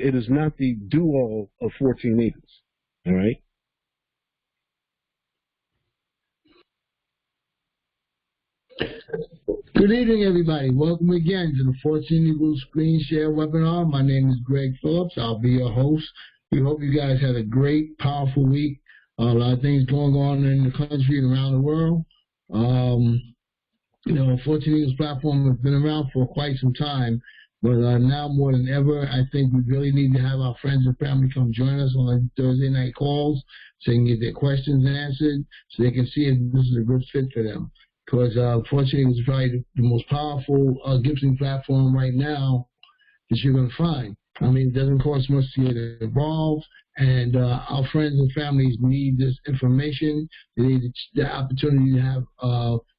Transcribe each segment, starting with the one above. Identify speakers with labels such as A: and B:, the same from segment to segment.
A: it is not the do-all of 14 Eagles. All right.
B: Good evening, everybody. Welcome again to the 14 Eagles Screen Share webinar. My name is Greg Phillips. I'll be your host. We hope you guys had a great, powerful week. A lot of things going on in the country and around the world. 14 Eagles platform has been around for quite some time, but now more than ever, I think we really need to have our friends and family come join us on the Thursday night calls so they can get their questions answered, so they can see if this is a good fit for them. Because unfortunately, it's probably the most powerful gifting platform right now that you're going to find. I mean, it doesn't cost much to get involved, and our friends and families need this information. They need the opportunity to have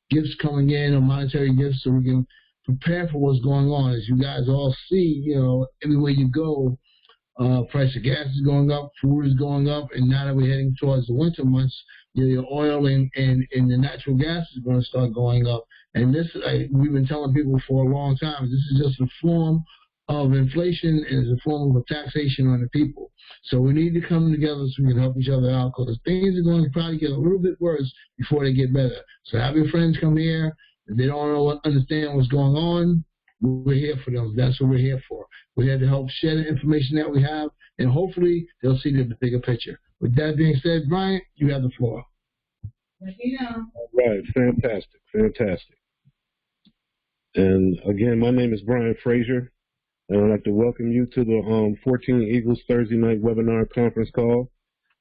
B: gifts coming in or monetary gifts so we can prepare for what's going on. As you guys all see, everywhere you go, price of gas is going up, food is going up, and now that we're heading towards the winter months, your oil and the natural gas is going to start going up. And this, we've been telling people for a long time, this is just a form of inflation and it's a form of taxation on the people. So we need to come together so we can help each other out, because things are going to probably get a little bit worse before they get better. So have your friends come here. If they don't understand what's going on, we're here for them. That's what we're here for. We're here to help share the information that we have, and hopefully they'll see the bigger picture. With that being said, Brian, you have the floor.
A: All right, fantastic. And again, my name is Brian Frazier, and I'd like to welcome you to the 14 Eagles Thursday night webinar conference call.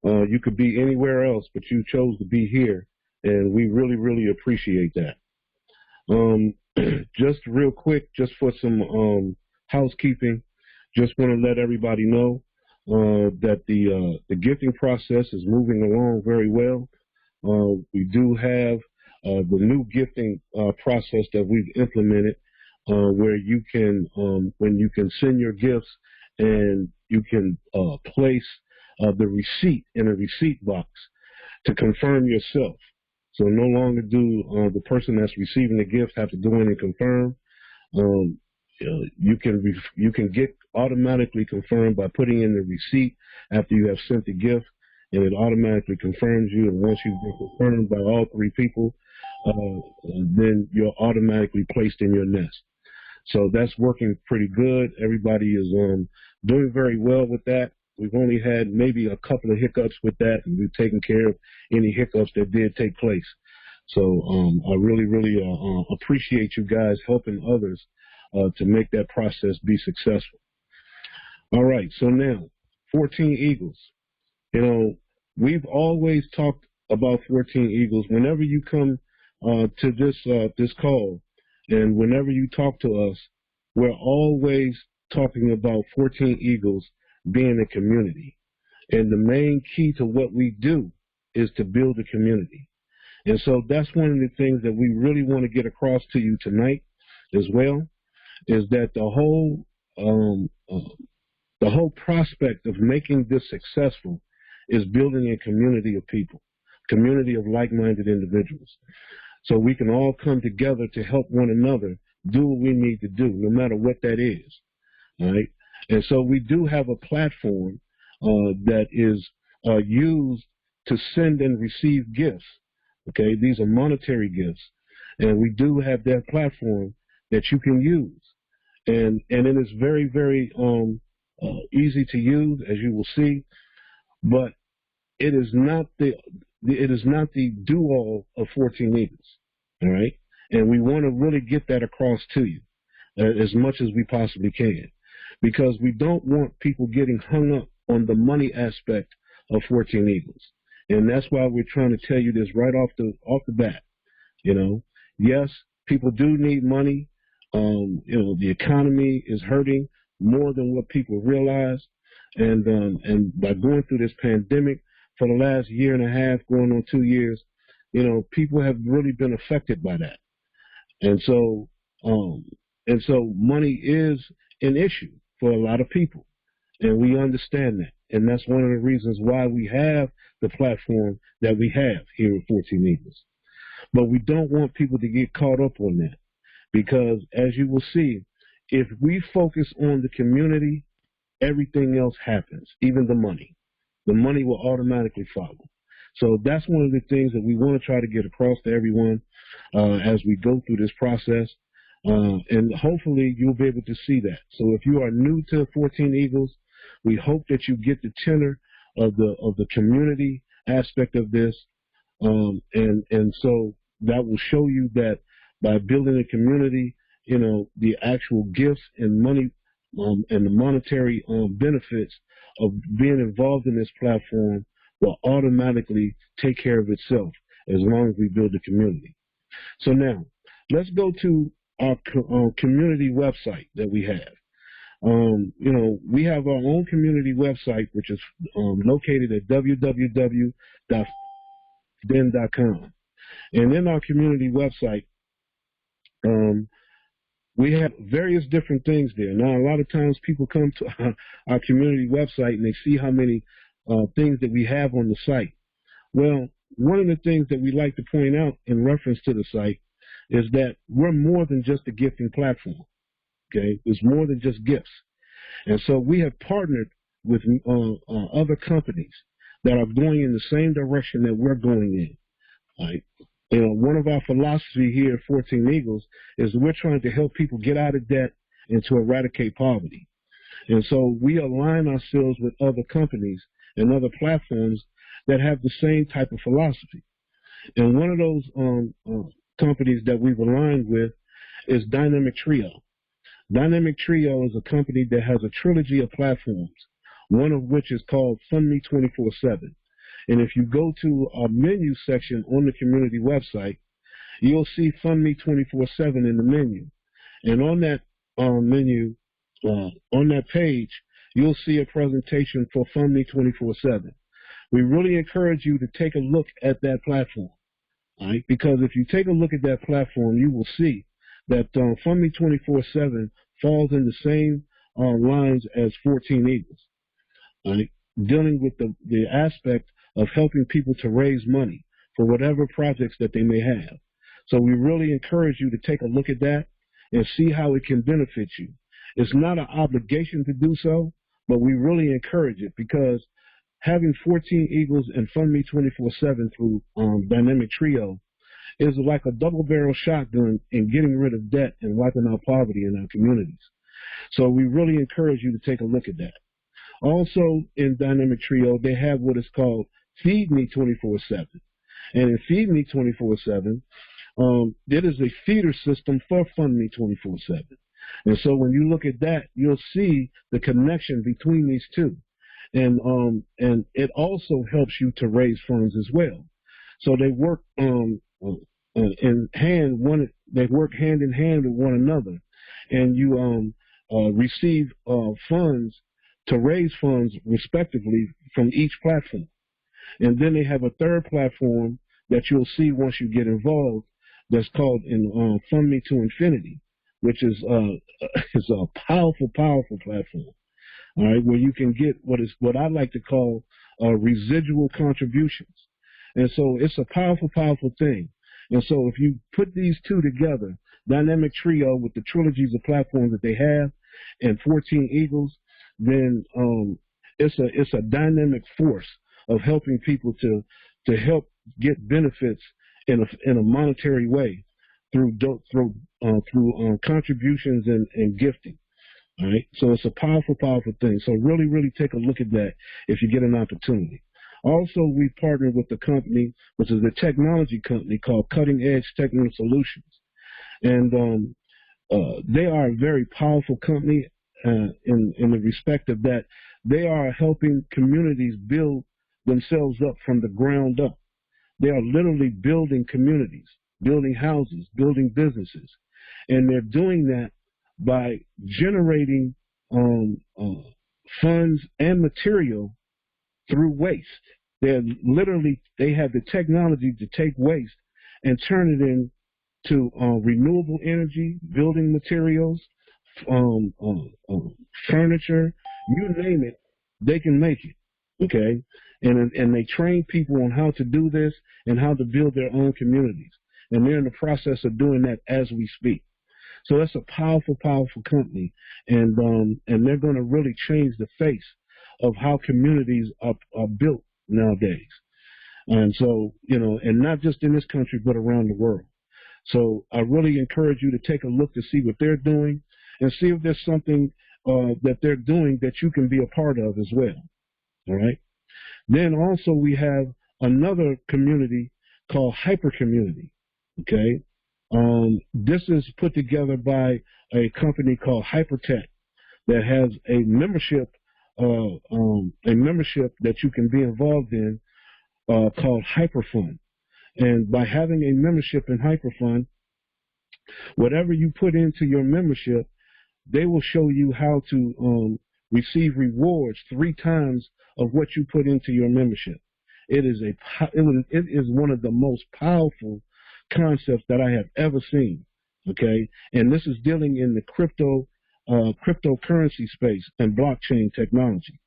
A: You could be anywhere else, but you chose to be here, and we really, really appreciate that. Just real quick, just for some housekeeping, just want to let everybody know that the gifting process is moving along very well. We do have the new gifting process that we've implemented, where you can, when you can send your gifts and you can place the receipt in a receipt box to confirm yourself. So no longer do the person that's receiving the gift have to go in and confirm. You can get automatically confirmed by putting in the receipt after you have sent the gift, and it automatically confirms you. And once you've been confirmed by all three people, then you're automatically placed in your nest. So that's working pretty good. Everybody is doing very well with that. We've only had maybe a couple of hiccups with that, and we've taken care of any hiccups that did take place. So I really, really appreciate you guys helping others to make that process be successful. All right, so now, 14 Eagles. We've always talked about 14 Eagles. Whenever you come to this call, and whenever you talk to us, we're always talking about 14 Eagles being a community. And the main key to what we do is to build a community. And so that's one of the things that we really want to get across to you tonight as well, is that the whole prospect of making this successful is building a community of people, community of like-minded individuals. So we can all come together to help one another do what we need to do, no matter what that is. All right? And so we do have a platform that is used to send and receive gifts. Okay, these are monetary gifts, and we do have that platform that you can use, and it is very, very easy to use, as you will see. But it is not the do-all of 14 Eagles. All right, and we want to really get that across to you as much as we possibly can, because we don't want people getting hung up on the money aspect of 14 Eagles. And that's why we're trying to tell you this right off the bat. Yes, people do need money. The economy is hurting more than what people realize. And by going through this pandemic for the last year and a half, going on 2 years, people have really been affected by that. And so money is an issue for a lot of people, and we understand that. And that's one of the reasons why we have the platform that we have here at 14 Eagles. But we don't want people to get caught up on that, because as you will see, if we focus on the community, everything else happens, even the money. The money will automatically follow. So that's one of the things that we want to try to get across to everyone as we go through this process. And hopefully you'll be able to see that. So if you are new to 14 Eagles, we hope that you get the tenor of the community aspect of this. And so that will show you that by building a community, you know, the actual gifts and money and the monetary benefits of being involved in this platform will automatically take care of itself as long as we build a community. So now, let's go to our community website that we have. You know, we have our own community website, which is located at www.den.com. And in our community website, we have various different things there. Now, a lot of times people come to our community website and they see how many things that we have on the site. Well, one of the things that we like to point out in reference to the site is that we're more than just a gifting platform. Okay, it's more than just gifts. And so we have partnered with other companies that are going in the same direction that we're going in. Right? You know, one of our philosophy here at 14 Eagles is we're trying to help people get out of debt and to eradicate poverty. And so we align ourselves with other companies and other platforms that have the same type of philosophy. And one of those companies that we've aligned with is Dynamic Trio. Dynamic Trio is a company that has a trilogy of platforms, one of which is called Fund Me 24/7. And if you go to our menu section on the community website, you'll see Fund Me 24/7 in the menu. And on that menu, on that page, you'll see a presentation for Fund Me 24/7. We really encourage you to take a look at that platform, right? Because if you take a look at that platform, you will see that Fund Me 24/7 falls in the same lines as 14 Eagles, right? Dealing with the aspect of helping people to raise money for whatever projects that they may have. So we really encourage you to take a look at that and see how it can benefit you. It's not an obligation to do so, but we really encourage it because having 14 Eagles and Fund Me 24/7 through Dynamic Trio is like a double-barrel shotgun in getting rid of debt and wiping out poverty in our communities. So we really encourage you to take a look at that. Also, in Dynamic Trio, they have what is called Feed Me 24/7. And in Feed Me 24/7, it is a feeder system for Fund Me 24/7. And so when you look at that, you'll see the connection between these two. And it also helps you to raise funds as well. So they work they work hand in hand with one another, and you receive funds to raise funds respectively from each platform. And then they have a third platform that you'll see once you get involved that's called Fund Me to Infinity, which is a powerful platform. All right, where you can get what I like to call residual contributions. And so it's a powerful thing. And so if you put these two together, Dynamic Trio with the trilogies of platforms that they have and 14 Eagles, then it's a dynamic force of helping people to help get benefits in a monetary way through contributions and gifting. All right, so it's a powerful thing. So really take a look at that if you get an opportunity. Also, we partnered with a company, which is a technology company called Cutting Edge Technical Solutions, and they are a very powerful company in the respect of that they are helping communities build themselves up from the ground up. They are literally building communities, building houses, building businesses, and they're doing that by generating funds and material through waste. They have the technology to take waste and turn it into renewable energy, building materials, furniture, you name it, they can make it. Okay, and they train people on how to do this and how to build their own communities, and they're in the process of doing that as we speak. So that's a powerful, powerful company, and they're going to really change the face of how communities are built nowadays. And so, and not just in this country, but around the world. So I really encourage you to take a look to see what they're doing and see if there's something that they're doing that you can be a part of as well. All right. Then also we have another community called Hyper Community. Okay. This is put together by a company called Hypertech that has a membership that you can be involved in called Hyperfund. And by having a membership in Hyperfund, whatever you put into your membership, they will show you how to receive rewards 3 times of what you put into your membership. It is one of the most powerful concepts that I have ever seen. Okay, and this is dealing in the cryptocurrency space and blockchain technology.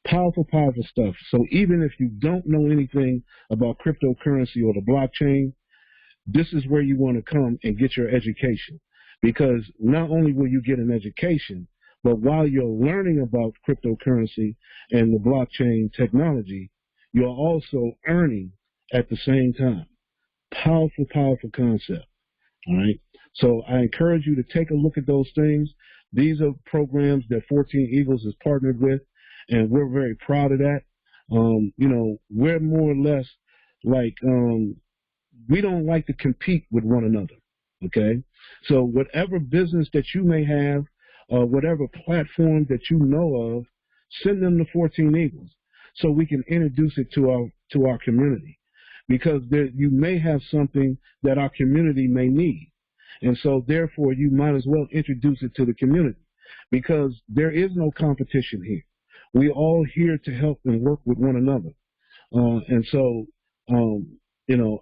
A: Powerful, powerful stuff. So even if you don't know anything about cryptocurrency or the blockchain, this is where you want to come and get your education. Because not only will you get an education, but while you're learning about cryptocurrency and the blockchain technology, you're also earning at the same time. Powerful, powerful concept. All right. So I encourage you to take a look at those things. These are programs that 14 Eagles is partnered with, and we're very proud of that. We're more or less like, we don't like to compete with one another. Okay. So whatever business that you may have, whatever platform that you know of, send them to 14 Eagles so we can introduce it to our community, because you may have something that our community may need. And so therefore you might as well introduce it to the community, because there is no competition here. We're all here to help and work with one another.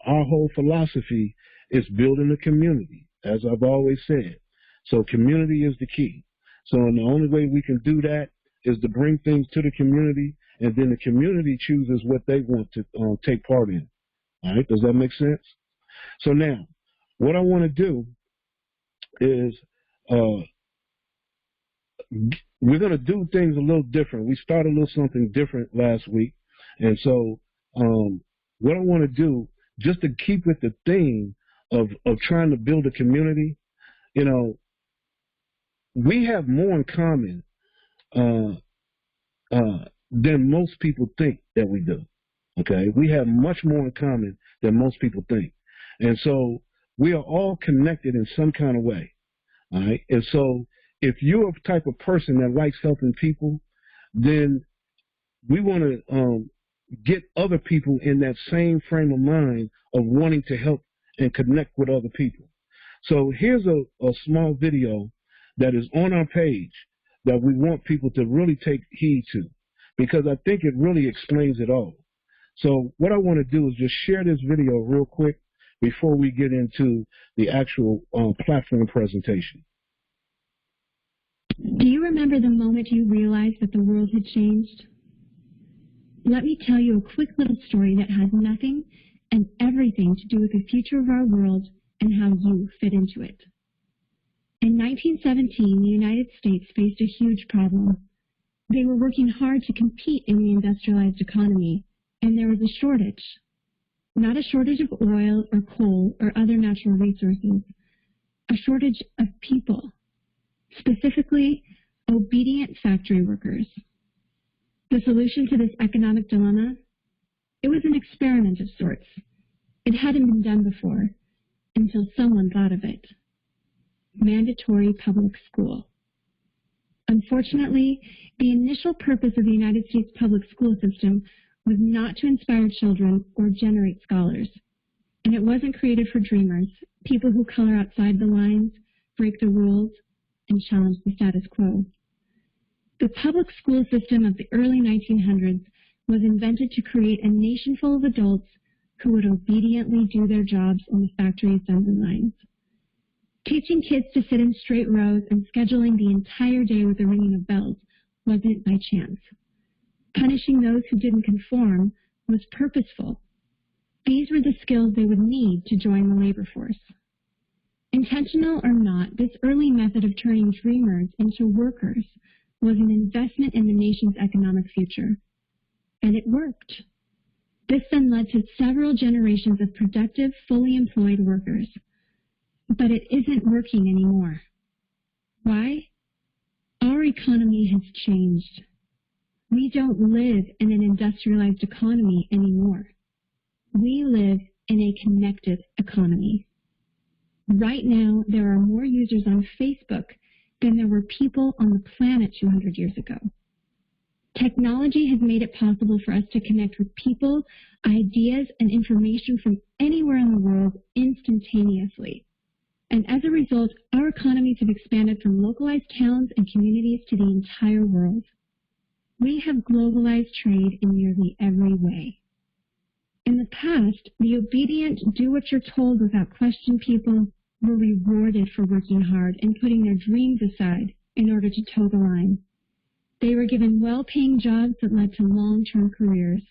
A: Our whole philosophy is building a community, as I've always said. So community is the key. So and the only way we can do that is to bring things to the community, and then the community chooses what they want to take part in. All right, does that make sense? So now, what I want to do is we're going to do things a little different. We started a little something different last week, and so what I want to do, just to keep with the theme of trying to build a community, we have more in common than most people think that we do. Okay, we have much more in common than most people think, and so we are all connected in some kind of way. All right, and so if you're a type of person that likes helping people, then we want to get other people in that same frame of mind of wanting to help and connect with other people. So here's a small video that is on our page that we want people to really take heed to, because I think it really explains it all. So what I want to do is just share this video real quick before we get into the actual platform presentation.
C: Do you remember the moment you realized that the world had changed? Let me tell you a quick little story that has nothing and everything to do with the future of our world and how you fit into it. In 1917, the United States faced a huge problem. They were working hard to compete in the industrialized economy, and there was a shortage. Not a shortage of oil or coal or other natural resources, a shortage of people, specifically obedient factory workers. The solution to this economic dilemma? It was an experiment of sorts. It hadn't been done before, until someone thought of it. Mandatory public school. Unfortunately, the initial purpose of the United States public school system was not to inspire children or generate scholars. And it wasn't created for dreamers, people who color outside the lines, break the rules, and challenge the status quo. The public school system of the early 1900s was invented to create a nation full of adults who would obediently do their jobs on the factory assembly lines. Teaching kids to sit in straight rows and scheduling the entire day with the ringing of bells wasn't by chance. Punishing those who didn't conform was purposeful. These were the skills they would need to join the labor force. Intentional or not, this early method of turning dreamers into workers was an investment in the nation's economic future. And it worked. This then led to several generations of productive, fully employed workers. But it isn't working anymore. Why? Our economy has changed. We don't live in an industrialized economy anymore. We live in a connected economy. Right now, there are more users on Facebook than there were people on the planet 200 years ago. Technology has made it possible for us to connect with people, ideas, and information from anywhere in the world instantaneously. And as a result, our economies have expanded from localized towns and communities to the entire world. We have globalized trade in nearly every way. In the past, the obedient, do-what-you're-told without question people were rewarded for working hard and putting their dreams aside in order to toe the line. They were given well-paying jobs that led to long-term careers.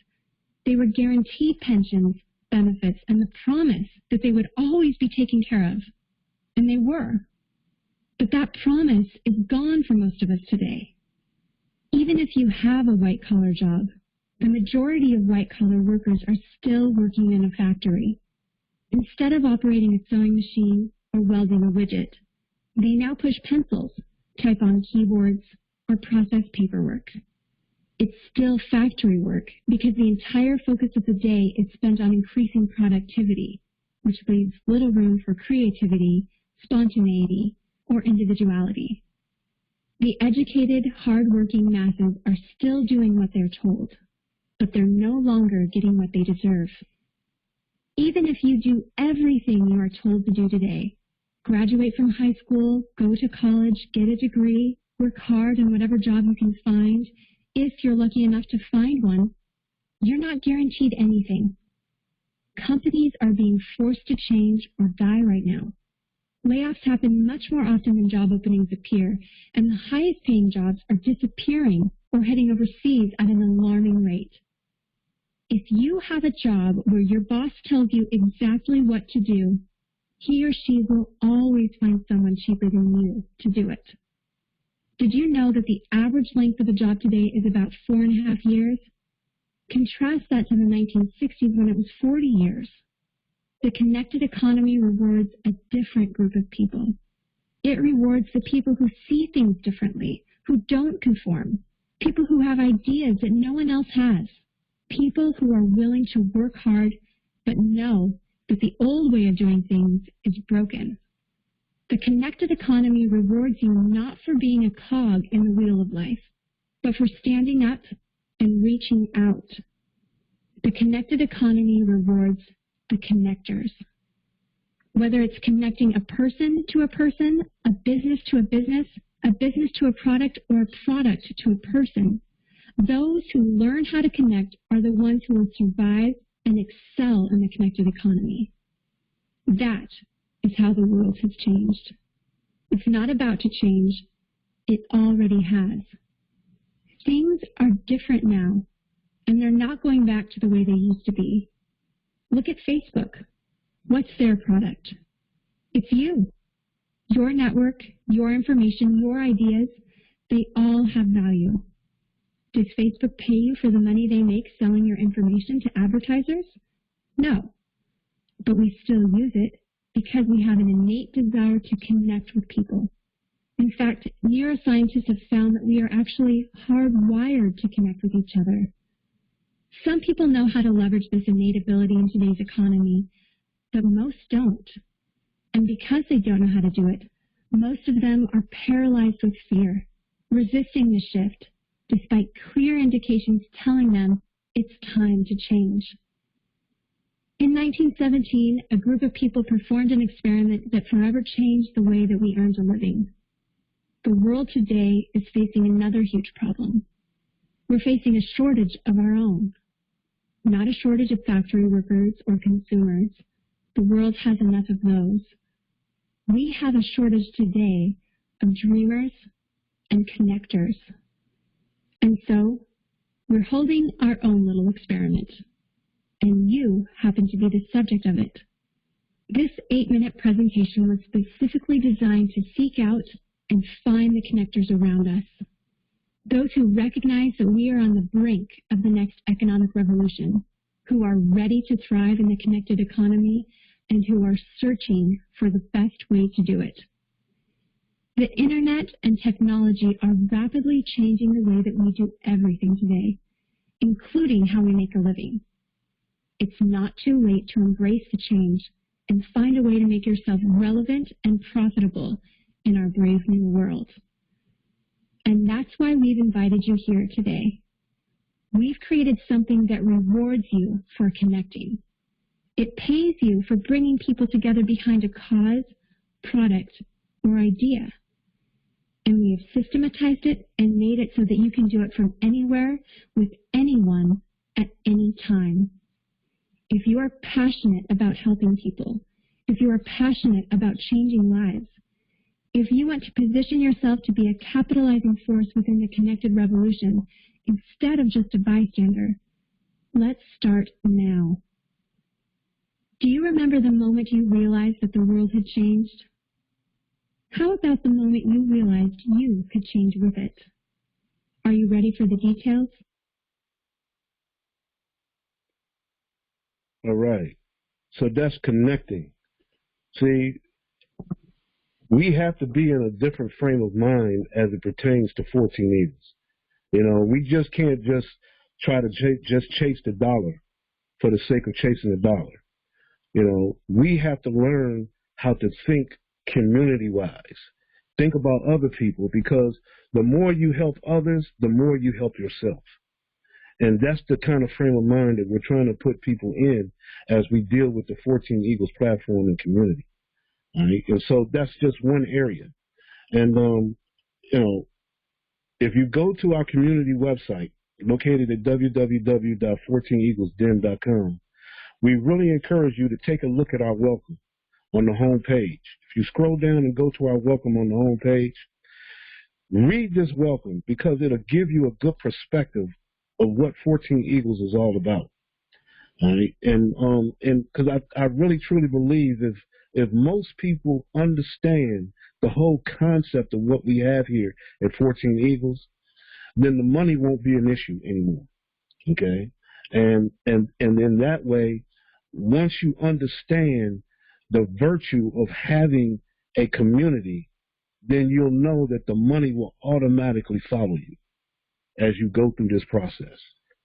C: They were guaranteed pensions, benefits, and the promise that they would always be taken care of. And they were. But that promise is gone for most of us today. Even if you have a white-collar job, the majority of white-collar workers are still working in a factory. Instead of operating a sewing machine or welding a widget, they now push pencils, type on keyboards, or process paperwork. It's still factory work because the entire focus of the day is spent on increasing productivity, which leaves little room for creativity, spontaneity, or individuality. The educated, hard-working masses are still doing what they're told, but they're no longer getting what they deserve. Even if you do everything you are told to do today, graduate from high school, go to college, get a degree, work hard in whatever job you can find, if you're lucky enough to find one, you're not guaranteed anything. Companies are being forced to change or die right now. Layoffs happen much more often than job openings appear, and the highest paying jobs are disappearing or heading overseas at an alarming rate. If you have a job where your boss tells you exactly what to do, he or she will always find someone cheaper than you to do it. Did you know that the average length of a job today is about 4.5 years? Contrast that to the 1960s when it was 40 years. The connected economy rewards a different group of people. It rewards the people who see things differently, who don't conform, people who have ideas that no one else has, people who are willing to work hard but know that the old way of doing things is broken. The connected economy rewards you not for being a cog in the wheel of life, but for standing up and reaching out. The connected economy rewards the connectors. Whether it's connecting a person to a person, a business to a business to a product, or a product to a person, those who learn how to connect are the ones who will survive and excel in the connected economy. That is how the world has changed. It's not about to change. It already has. Things are different now, and they're not going back to the way they used to be. Look at Facebook. What's their product? It's you. Your network, your information, your ideas, they all have value. Does Facebook pay you for the money they make selling your information to advertisers? No. But we still use it because we have an innate desire to connect with people. In fact, neuroscientists have found that we are actually hardwired to connect with each other. Some people know how to leverage this innate ability in today's economy, but most don't. And because they don't know how to do it, most of them are paralyzed with fear, resisting the shift, despite clear indications telling them it's time to change. In 1917, a group of people performed an experiment that forever changed the way that we earned a living. The world today is facing another huge problem. We're facing a shortage of our own. Not a shortage of factory workers or consumers. The world has enough of those. We have a shortage today of dreamers and connectors. And so, we're holding our own little experiment. And you happen to be the subject of it. This 8-minute presentation was specifically designed to seek out and find the connectors around us. Those who recognize that we are on the brink of the next economic revolution, who are ready to thrive in the connected economy, and who are searching for the best way to do it. The internet and technology are rapidly changing the way that we do everything today, including how we make a living. It's not too late to embrace the change and find a way to make yourself relevant and profitable in our brave new world. And that's why we've invited you here today. We've created something that rewards you for connecting. It pays you for bringing people together behind a cause, product, or idea. And we have systematized it and made it so that you can do it from anywhere with anyone at any time. If you are passionate about helping people, if you are passionate about changing lives, if you want to position yourself to be a capitalizing force within the connected revolution instead of just a bystander, let's start now. Do you remember the moment you realized that the world had changed? How about the moment you realized you could change with it? Are you ready for the details?
A: All right. So that's connecting. See, we have to be in a different frame of mind as it pertains to 14 Eagles. You know, we just can't just try to just chase the dollar for the sake of chasing the dollar. You know, we have to learn how to think community-wise. Think about other people, because the more you help others, the more you help yourself. And that's the kind of frame of mind that we're trying to put people in as we deal with the 14 Eagles platform and community. All right? And so that's just one area. And, you know, if you go to our community website, located at www.14eaglesden.com, we really encourage you to take a look at our welcome on the home page. If you scroll down and go to our welcome on the home page, read this welcome, because it'll give you a good perspective of what 14 Eagles is all about. All right? And because I really truly believe if most people understand the whole concept of what we have here at 14 Eagles, then the money won't be an issue anymore. Okay? And in that way, once you understand the virtue of having a community, then you'll know that the money will automatically follow you as you go through this process.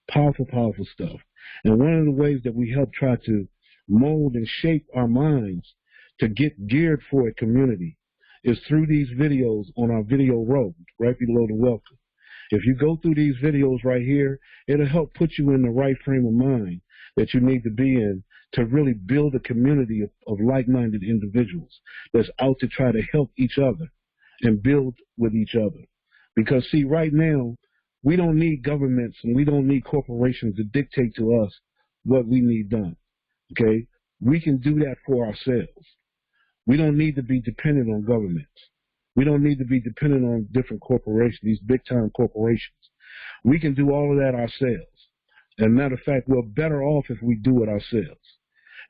A: Powerful, powerful stuff. And one of the ways that we help try to mold and shape our minds to get geared for a community is through these videos on our video road, right below the welcome. If you go through these videos right here, it'll help put you in the right frame of mind that you need to be in to really build a community of like-minded individuals that's out to try to help each other and build with each other. Because, see, right now, we don't need governments and we don't need corporations to dictate to us what we need done, okay? We can do that for ourselves. We don't need to be dependent on governments. We don't need to be dependent on different corporations, these big-time corporations. We can do all of that ourselves. And matter of fact, we're better off if we do it ourselves.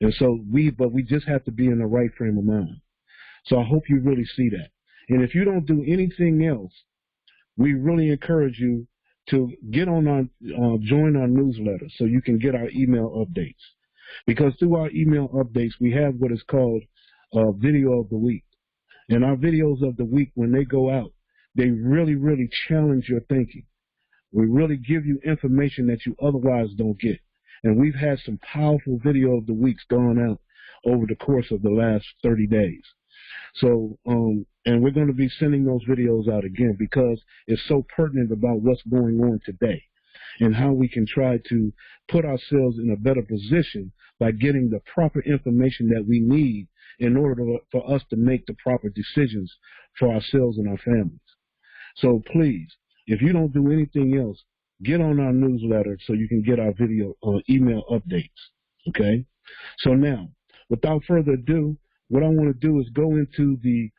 A: And so but we just have to be in the right frame of mind. So I hope you really see that. And if you don't do anything else, we really encourage you to get on our, join our newsletter so you can get our email updates. Because through our email updates, we have what is called Video of the Week. And our videos of the week, when they go out, they really, really challenge your thinking. We really give you information that you otherwise don't get. And we've had some powerful video of the weeks going out over the course of the last 30 days. So, and we're going to be sending those videos out again because it's so pertinent about what's going on today and how we can try to put ourselves in a better position by getting the proper information that we need in order for us to make the proper decisions for ourselves and our families. So please, if you don't do anything else, get on our newsletter so you can get our video email updates, okay? So now, without further ado, what I want to do is go into the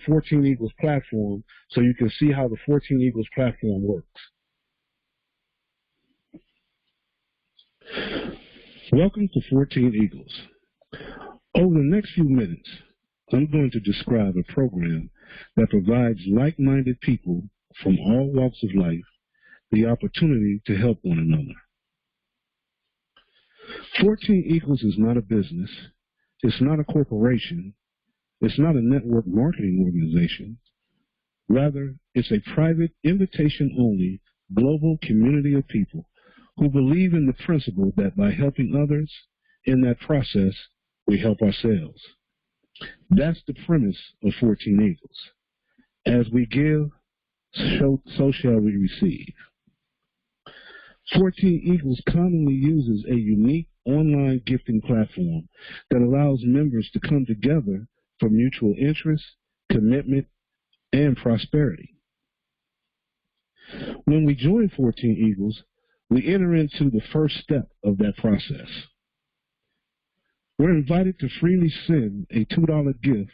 A: 14 Eagles platform so you can see how the 14 Eagles platform works. Welcome to 14 Eagles. Over the next few minutes, I'm going to describe a program that provides like-minded people from all walks of life the opportunity to help one another. 14 Equals is not a business. It's not a corporation. It's not a network marketing organization. Rather, it's a private, invitation-only, global community of people who believe in the principle that by helping others, in that process, we help ourselves. That's the premise of 14 Equals. As we give, so shall we receive. 14 Equals commonly uses a unique online gifting platform that allows members to come together for mutual interest, commitment, and prosperity. When we join 14 Equals, we enter into the first step of that process. We're invited to freely send a $2 gift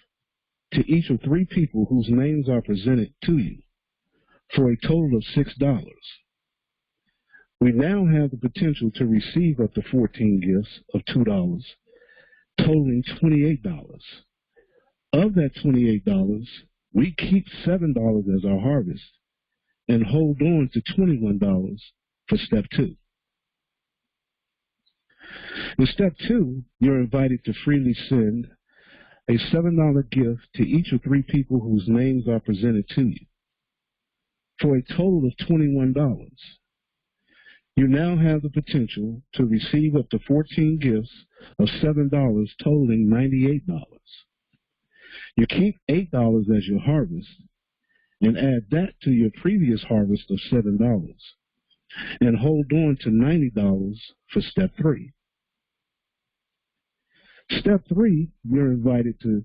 A: to each of 3 people whose names are presented to you for a total of $6. We now have the potential to receive up to 14 gifts of $2, totaling $28. Of that $28, we keep $7 as our harvest and hold on to $21 for step 2. In step 2, you're invited to freely send a $7 gift to each of 3 people whose names are presented to you for a total of $21. You now have the potential to receive up to 14 gifts of $7 totaling $98. You keep $8 as your harvest and add that to your previous harvest of $7 and hold on to $90 for step 3. Step 3, you're invited to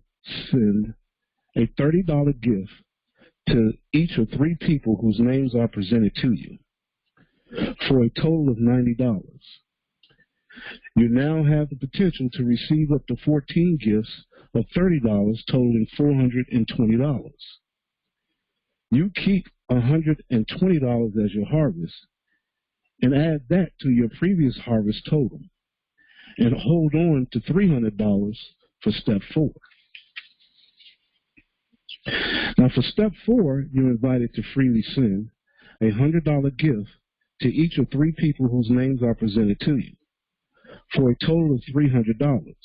A: send a $30 gift to each of 3 people whose names are presented to you for a total of $90. You now have the potential to receive up to 14 gifts of $30 totaling $420. You keep $120 as your harvest and add that to your previous harvest total and hold on to $300 for step 4. Now for step 4, you're invited to freely send a $100 gift to each of 3 people whose names are presented to you for a total of $300.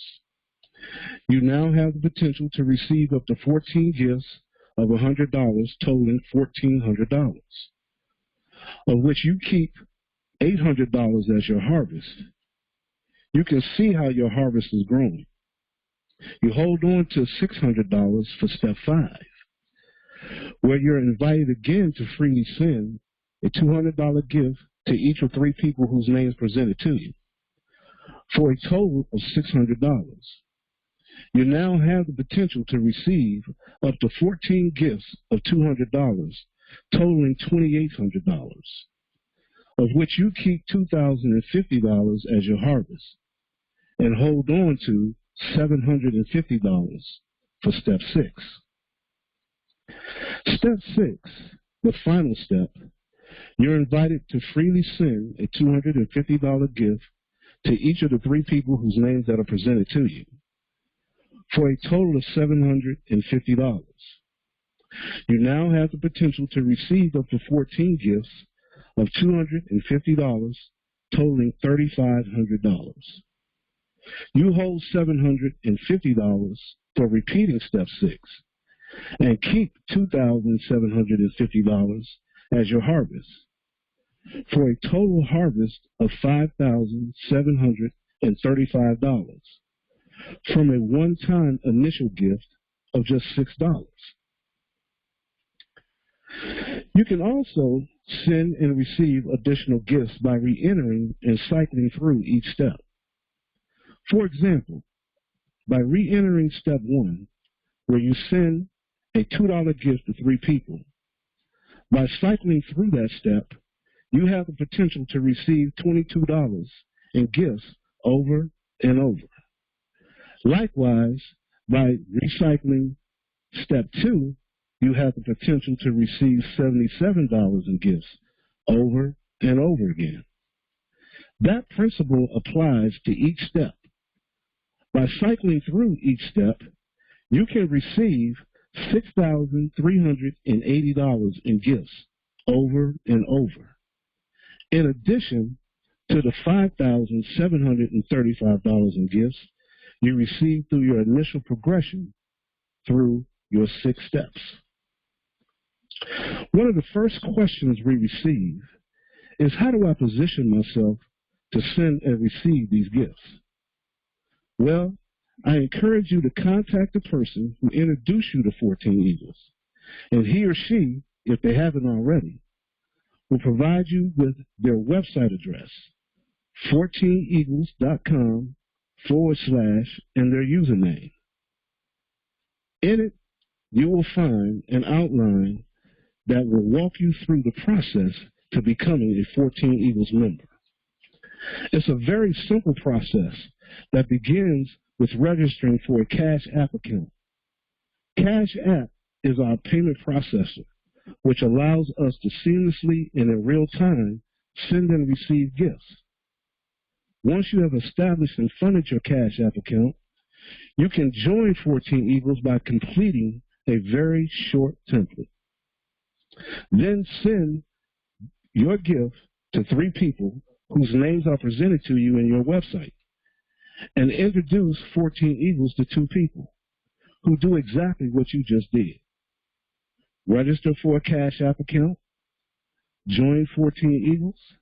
A: You now have the potential to receive up to 14 gifts of $100 totaling $1,400, of which you keep $800 as your harvest. You can see how your harvest is growing. You hold on to $600 for step 5, where you're invited again to freely send a $200 gift to each of 3 people whose names presented to you for a total of $600. You now have the potential to receive up to 14 gifts of $200 totaling $2,800, of which you keep $2,050 as your harvest and hold on to $750 for step 6. Step 6, the final step, you're invited to freely send a $250 gift to each of the 3 people whose names that are presented to you for a total of $750. You now have the potential to receive up to 14 gifts of $250 totaling $3,500. You hold $750 for repeating step 6 and keep $2,750 as your harvest for a total harvest of $5,735 from a one-time initial gift of just $6. You can also send and receive additional gifts by re-entering and cycling through each step. For example, by re-entering step 1, where you send a $2 gift to 3 people, by cycling through that step, you have the potential to receive $22 in gifts over and over. Likewise, by recycling step 2, you have the potential to receive $77 in gifts over and over again. That principle applies to each step. By cycling through each step, you can receive $6,380 in gifts over and over, in addition to the $5,735 in gifts you receive through your initial progression through your 6 steps. One of the first questions we receive is, how do I position myself to send and receive these gifts? Well, I encourage you to contact the person who introduced you to 14 Eagles, and he or she, if they haven't already, will provide you with their website address, 14eagles.com/ and their username. In it, you will find an outline that will walk you through the process to becoming a 14 Eagles member. It's a very simple process that begins with registering for a Cash App account. Cash App is our payment processor, which allows us to seamlessly and in real time send and receive gifts. Once you have established and funded your Cash App account, you can join 14 Eagles by completing a very short template. Then send your gift to 3 people whose names are presented to you in your website, and introduce 14 Eagles to 2 people who do exactly what you just did. Register for a Cash App account, join 14 Eagles,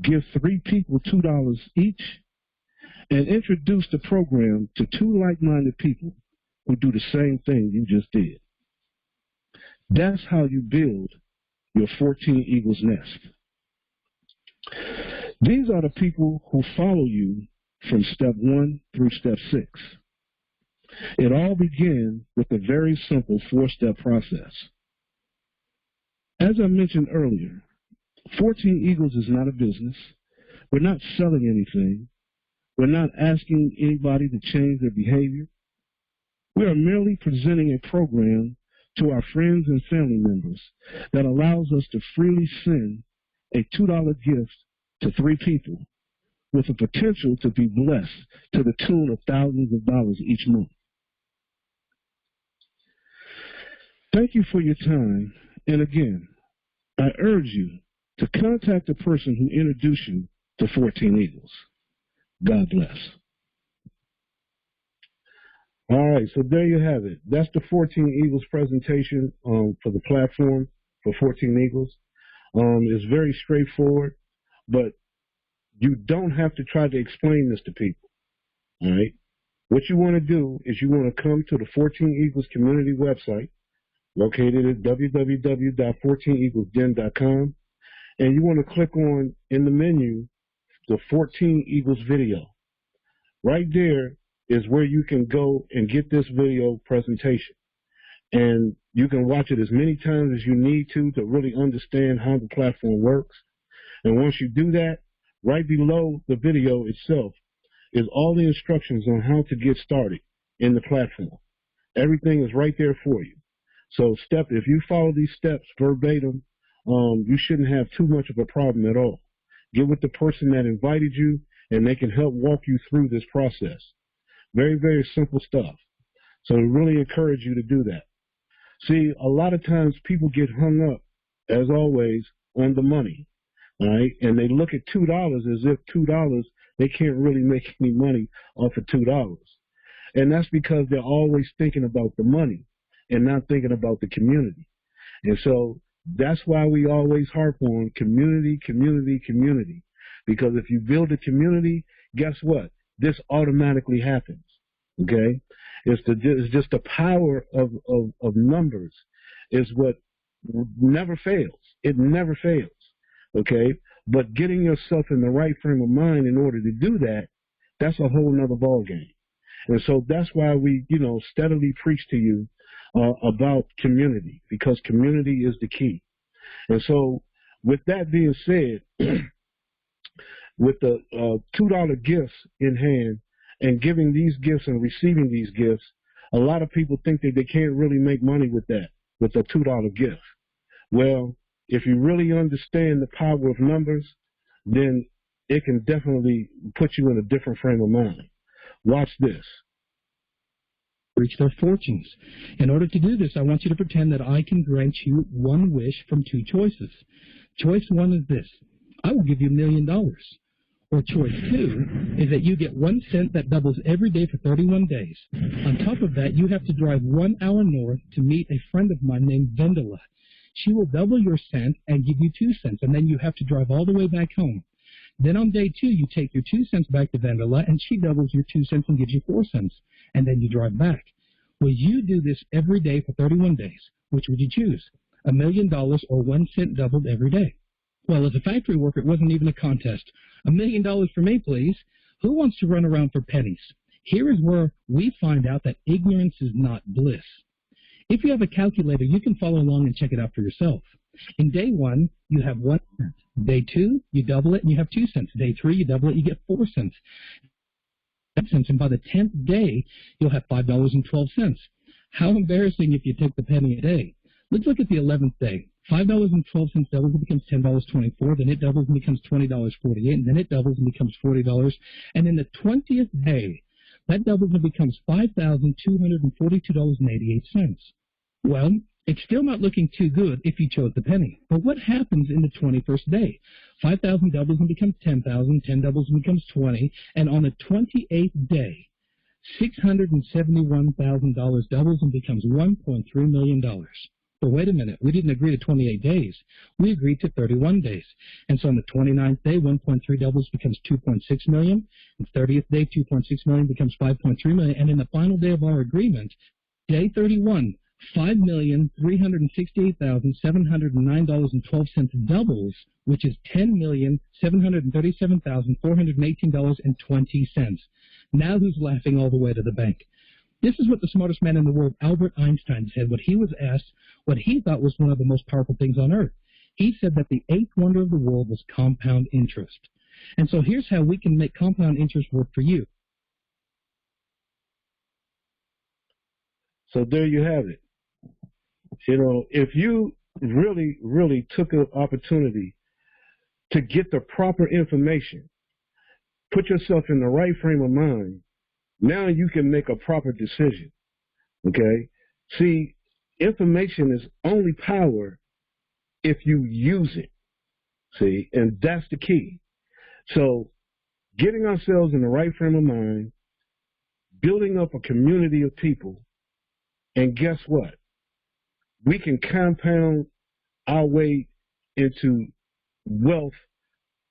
A: give 3 people $2 each, and introduce the program to 2 like-minded people who do the same thing you just did. That's how you build your 14 Eagles nest. These are the people who follow you from step 1 through step 6. It all began with a very simple 4-step process. As I mentioned earlier, 14 Eagles is not a business. We're not selling anything. We're not asking anybody to change their behavior. We are merely presenting a program to our friends and family members that allows us to freely send a $2 gift to 3 people with the potential to be blessed to the tune of thousands of dollars each month. Thank you for your time, and again, I urge you to contact the person who introduced you to 14 Eagles. God bless. All right, so there you have it. That's the 14 Eagles presentation for the platform for 14 Eagles. It's very straightforward, but you don't have to try to explain this to people. All right? What you want to do is you want to come to the 14 Eagles community website, located at www.14eaglesden.com, and you want to click on, in the menu, the 14 Eagles video. Right there is where you can go and get this video presentation. And you can watch it as many times as you need to really understand how the platform works. And once you do that, right below the video itself is all the instructions on how to get started in the platform. Everything is right there for you. So if you follow these steps verbatim, you shouldn't have too much of a problem at all. Get with the person that invited you, and they can help walk you through this process. Very, very simple stuff. So we really encourage you to do that. See, a lot of times people get hung up, as always, on the money, all right? And they look at $2 as if $2, they can't really make any money off of $2. And that's because they're always thinking about the money and not thinking about the community. And so that's why we always harp on community, community, community. Because if you build a community, guess what? This automatically happens, okay? It's just the power of numbers is what never fails. It never fails, okay? But getting yourself in the right frame of mind in order to do that, that's a whole nother ballgame. And so that's why we, steadily preach to you about community, because community is the key. And so with that being said, with the $2 gifts in hand and giving these gifts and receiving these gifts, a lot of people think that they can't really make money with that, with a $2 gift. Well, if you really understand the power of numbers, then it can definitely put you in a different frame of mind. Watch this.
D: Reach their fortunes. In order to do this, I want you to pretend that I can grant you one wish from two choices. Choice one is this: I will give you $1 million. Or choice two is that you get 1 cent that doubles every day for 31 days. On top of that, you have to drive 1 hour north to meet a friend of mine named Vendela. She will double your cent and give you 2 cents, and then you have to drive all the way back home. Then on day 2, you take your 2 cents back to Vendela, and she doubles your 2 cents and gives you 4 cents, and then you drive back. Will you do this every day for 31 days? Which would you choose? $1 million or 1 cent doubled every day? Well, as a factory worker, it wasn't even a contest. $1 million for me, please. Who wants to run around for pennies? Here is where we find out that ignorance is not bliss. If you have a calculator, you can follow along and check it out for yourself. In day 1, you have 1 cent. Day 2, you double it and you have 2 cents. Day 3, you double it, you get 4 cents. And by the 10th day, you'll have $5.12. How embarrassing if you took the penny a day. Let's look at the 11th day. $5.12 doubles and becomes $10.24, then it doubles and becomes $20.48, and then it doubles and becomes $40, and in the 20th day, that doubles and becomes $5,242.88. Well, it's still not looking too good if you chose the penny. But what happens in the 21st day? 5,000 doubles and becomes 10,000, 10 doubles and becomes 20, and on the 28th day, $671,000 doubles and becomes $1.3 million. But wait a minute, we didn't agree to 28 days. We agreed to 31 days. And so on the 29th day, 1.3 doubles becomes 2.6 million. And 30th day, 2.6 million becomes 5.3 million. And in the final day of our agreement, day 31, $5,368,709.12 doubles, which is $10,737,418.20. Now who's laughing all the way to the bank? This is what the smartest man in the world, Albert Einstein, said when he was asked what he thought was one of the most powerful things on earth. He said that the 8th wonder of the world was compound interest. And so here's how we can make compound interest work for you.
A: So there you have it. You know, if you really, really took an opportunity to get the proper information, put yourself in the right frame of mind, now you can make a proper decision, okay? See, information is only power if you use it, see? And that's the key. So getting ourselves in the right frame of mind, building up a community of people, and guess what? We can compound our way into wealth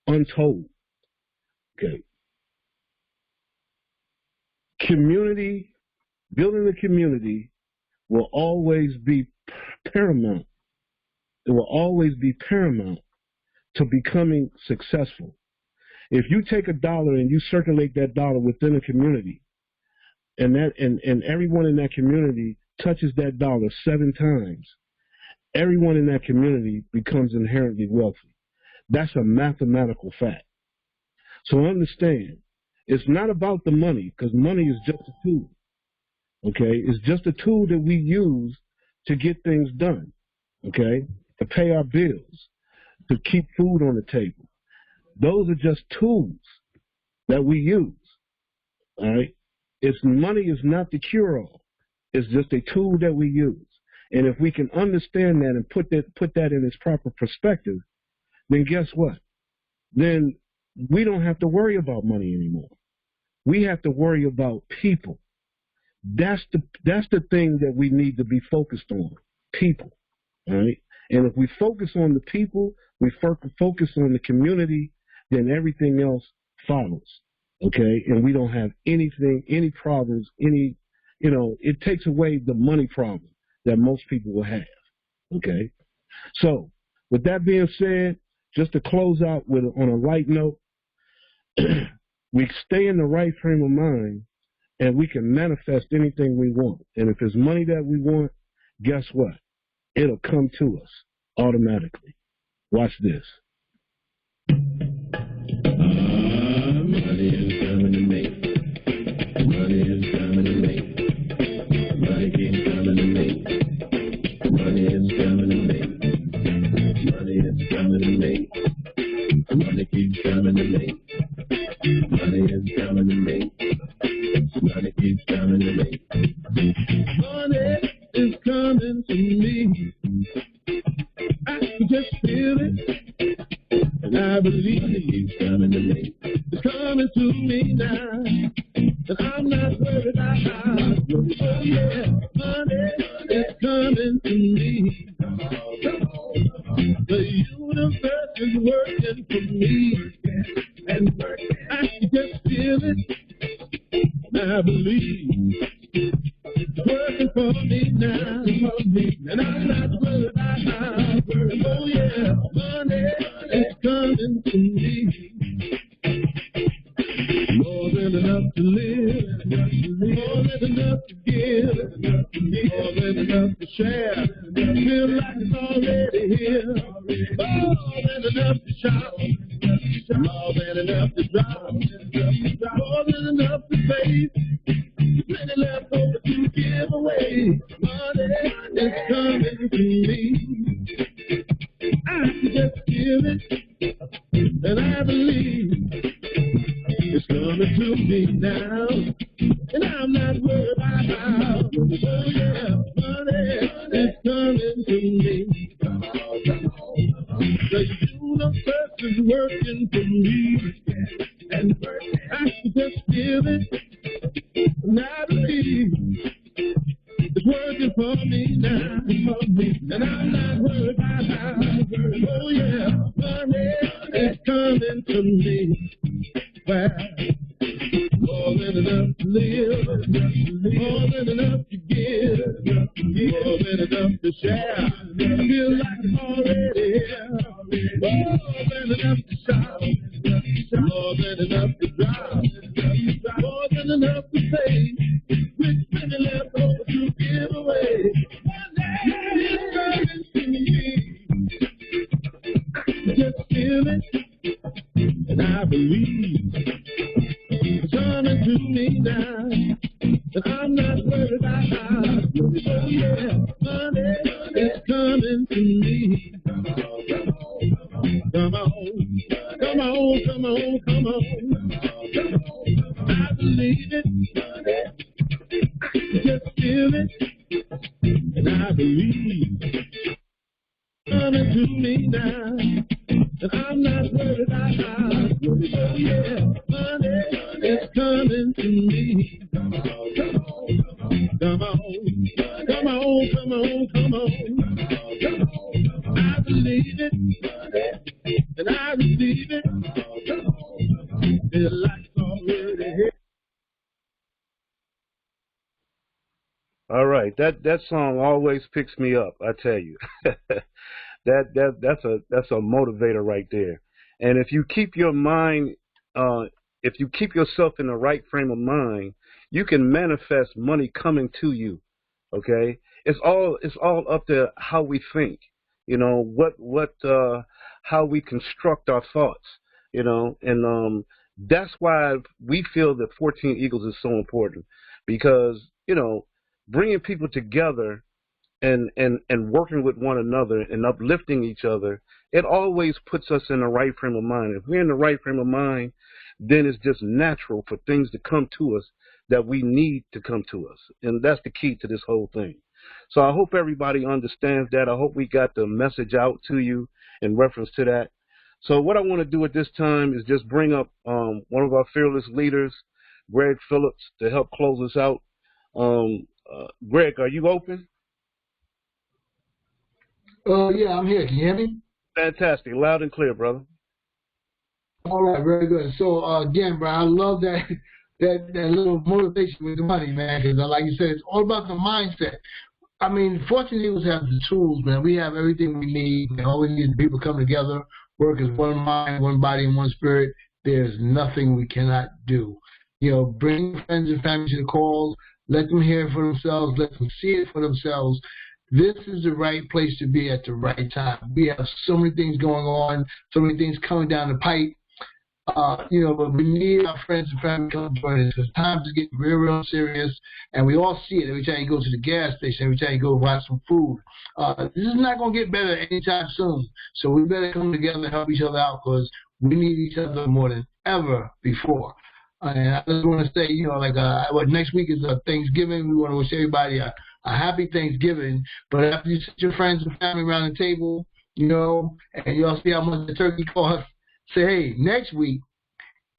A: untold, okay? Community, building a community will always be paramount. It will always be paramount to becoming successful. If you take $1 and you circulate that dollar within a community, and everyone in that community touches that dollar 7 times, everyone in that community becomes inherently wealthy. That's a mathematical fact. So understand, it's not about the money, because money is just a tool. Okay? It's just a tool that we use to get things done. Okay? To pay our bills, to keep food on the table. Those are just tools that we use. All right? Money is not the cure-all. It's just a tool that we use. And if we can understand that and put that in its proper perspective, then guess what? Then we don't have to worry about money anymore. We have to worry about people. That's the thing that we need to be focused on, people. All right? And if we focus on the people, we focus on the community, then everything else follows. Okay? And we don't have anything, any problems, it takes away the money problem that most people will have. Okay? So, with that being said, just to close out on a light note, we stay in the right frame of mind, and we can manifest anything we want. And if it's money that we want, guess what? It'll come to us automatically. Watch this. Money is coming to me. Money is coming to me. Money keeps coming to me. Money is coming to me. Money is coming to me. Money keeps coming to me. Money is coming to me.
B: I believe it's coming to me. It's coming to me now. And I'm not worried about how. Oh yeah, money is coming to me. The universe is working for me. And I can just feel it. I believe it's working for me now. And I'm not worried about how. Oh yeah, money is coming to me. More than enough to live, more than enough to give, more than enough to share. Feel like it's already here. More than enough to shout, more than enough to drop, more than enough to face. Plenty left over to give away. Money is coming to me. I can just feel it, and I believe it's coming to me now, and I'm not worried about how. Oh yeah, money is coming to me. The universe is working for me, and I can just feel it, and I believe it's working for me now, and I'm not worried about how. Oh yeah, money is coming to me. Well, more than enough to live, more than enough to give, more than enough to share. Feel like it's already here. More than enough to shout, more than enough to drop, more than enough to say. With plenty left over to give away. Money is coming to me. Just feel it, and I believe it's coming to me now, and I'm not worried about how. Oh yeah, money is coming to me. Come on, come on, come on, come on. I believe it, I just feel it, and I believe it's coming to me now. And I'm not worried about how. Oh yeah, money is coming to me. Come on, come on, come on, come on, come on. I believe it, and I receive it. Feel like it's already here.
A: All right, that song always picks me up. I tell you, that's a motivator right there. And if you keep your mind, if you keep yourself in the right frame of mind, you can manifest money coming to you. Okay, it's all up to how we think. You know how we construct our thoughts. And that's why we feel that 14 Eagles is so important, because bringing people together and working with one another and uplifting each other, it always puts us in the right frame of mind. If we're in the right frame of mind, then it's just natural for things to come to us that we need to come to us. And that's the key to this whole thing. So I hope everybody understands that. I hope we got the message out to you in reference to that. So what I want to do at this time is just bring up one of our fearless leaders, Greg Phillips, to help close us out. Greg, are you open?
B: Yeah, I'm here. Can you hear me?
A: Fantastic. Loud and clear, brother.
B: All right, very good. So, again, bro, I love that little motivation with the money, man, because like you said, it's all about the mindset. I mean, fortunately, we have the tools, man. We have everything we need. And all we need is people come together, work as one mind, one body, and one spirit. There's nothing we cannot do. Bring friends and family to the calls. Let them hear it for themselves. Let them see it for themselves. This is the right place to be at the right time. We have so many things going on, so many things coming down the pipe. But we need our friends and family to come join us, because times are getting real, real serious, and we all see it every time you go to the gas station, every time you go buy some food. This is not going to get better anytime soon, so we better come together and help each other out, because we need each other more than ever before. And I just want to say, next week is Thanksgiving. We want to wish everybody a happy Thanksgiving. But after you sit your friends and family around the table, and y'all see how much the turkey costs, say, hey, next week,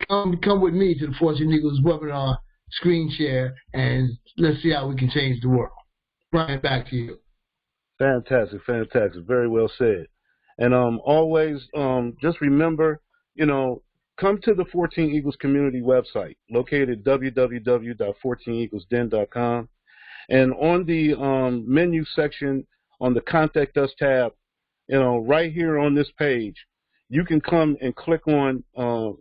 B: come with me to the 14 Eagles webinar screen share, and let's see how we can change the world. Brian, back to you.
A: Fantastic. Very well said. And always just remember, come to the 14 Eagles community website, located at www.14eaglesden.com. And on the menu section, on the Contact Us tab, right here on this page, you can come and click on the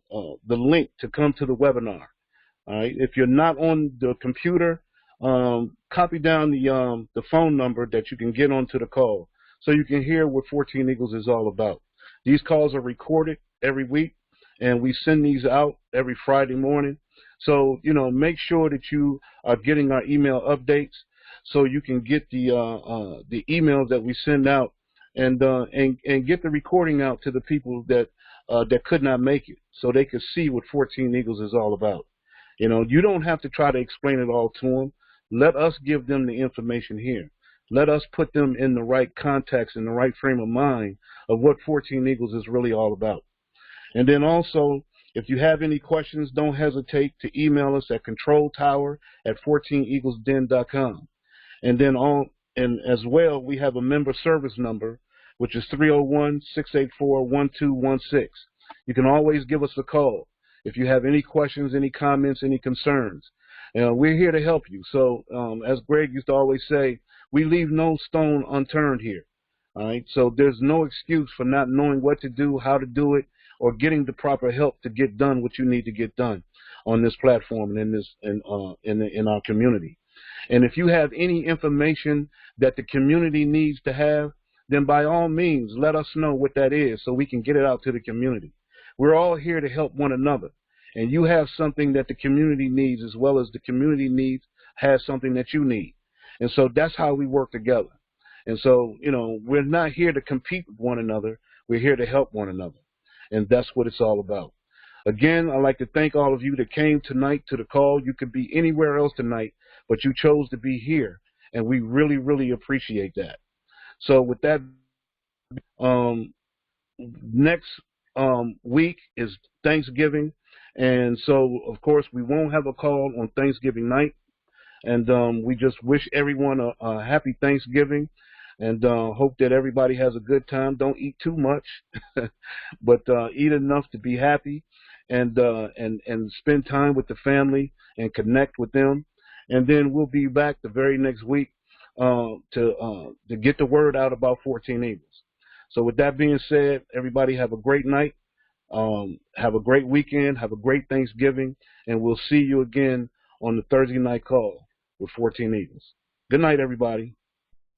A: link to come to the webinar. All right. If you're not on the computer, copy down the phone number that you can get onto the call so you can hear what 14 Eagles is all about. These calls are recorded every week, and we send these out every Friday morning. So, make sure that you are getting our email updates so you can get the emails that we send out and get the recording out to the people that could not make it so they could see what 14 Eagles is all about. You don't have to try to explain it all to them. Let us give them the information here. Let us put them in the right context, in the right frame of mind of what 14 Eagles is really all about. And then also, if you have any questions, don't hesitate to email us at controltower@14eaglesden.com. And then as well, we have a member service number, which is 301-684-1216. You can always give us a call if you have any questions, any comments, any concerns. We're here to help you. So as Greg used to always say, we leave no stone unturned here. All right. So there's no excuse for not knowing what to do, how to do it, or getting the proper help to get done what you need to get done on this platform and in our community. And if you have any information that the community needs to have, then by all means, let us know what that is so we can get it out to the community. We're all here to help one another. And you have something that the community needs as well as the community has something that you need. And so that's how we work together. And so, we're not here to compete with one another. We're here to help one another. And that's what it's all about. Again, I'd like to thank all of you that came tonight to the call. You could be anywhere else tonight, but you chose to be here. And we really, really appreciate that. So with that, next week is Thanksgiving. And so, of course, we won't have a call on Thanksgiving night. And we just wish everyone a happy Thanksgiving and hope that everybody has a good time. Don't eat too much, but eat enough to be happy and spend time with the family and connect with them. And then we'll be back the very next week to get the word out about 14 Eagles. So with that being said, everybody have a great night. Have a great weekend. Have a great Thanksgiving. And we'll see you again on the Thursday night call with 14 Eagles. Good night, everybody.